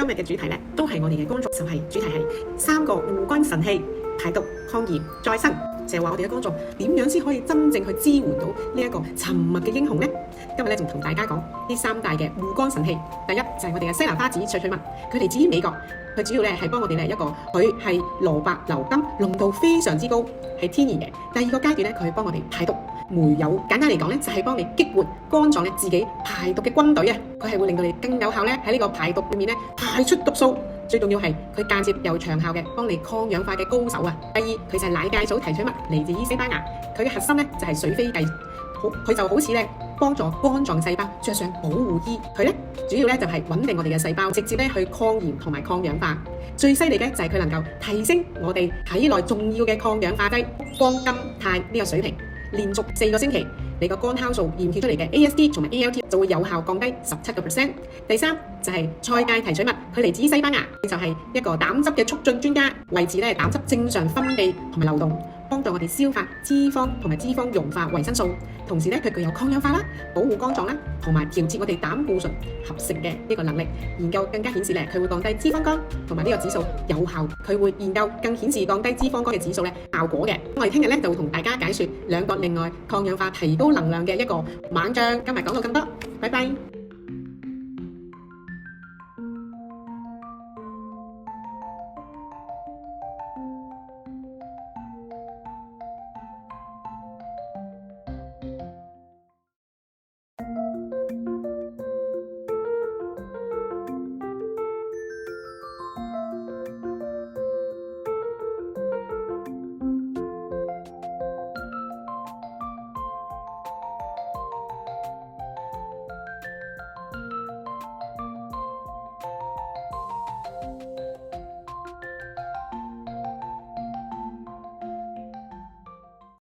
今日嘅主題咧，都係我哋嘅工作，就係主題係3個護肝神器，排毒、抗炎、再生。就係話我哋嘅工作點樣先可以真正去支援到呢一個沉默嘅英雄呢？今日咧就同大家講呢3大嘅護肝神器。第一就係我哋嘅西蘭花籽萃取物，佢嚟自於美國，佢主要咧係幫我哋咧佢係蘿蔔硫苷，濃度非常之高，係天然嘅。第二個階段咧，佢係幫我哋排毒。梅油簡單嚟講咧，就係幫你激活肝臟咧自己排毒嘅軍隊啊！佢係會令到你更有效咧喺呢個排毒裏面咧排出毒素。最重要係佢間接又長效嘅，幫你抗氧化嘅高手啊！第二，佢就係奶芥素提取物，嚟自於西班牙，佢嘅核心咧就係水飛蓟，佢就好似咧幫助肝臟細胞着上保護衣，佢咧主要咧就係穩定我哋嘅細胞，直接咧去抗炎同埋抗氧化。最犀利嘅就係佢能夠提升我哋體內重要嘅抗氧化劑胱甘肽呢個水平。連續4個星期，你個肝酵素驗血出嚟嘅 AST 同埋 ALT 就會有效降低17%。第三就係菜芥提取物，佢嚟自西班牙，就係一個膽汁嘅促進專家，維持膽汁正常分泌同埋流動，幫助我哋消化脂肪同埋脂肪溶化維生素。同時咧，佢具有抗氧化啦、保護肝臟啦，同埋調節我哋膽固醇合成嘅呢個能力。研究更加顯示咧，佢會降低脂肪肝同埋呢個指數有效。佢會研究更顯示降低脂肪肝嘅指數咧效果嘅。我哋聽日咧就會同大家解說2個另外抗氧化、提高能量嘅一個猛將。今日講到咁多，拜拜。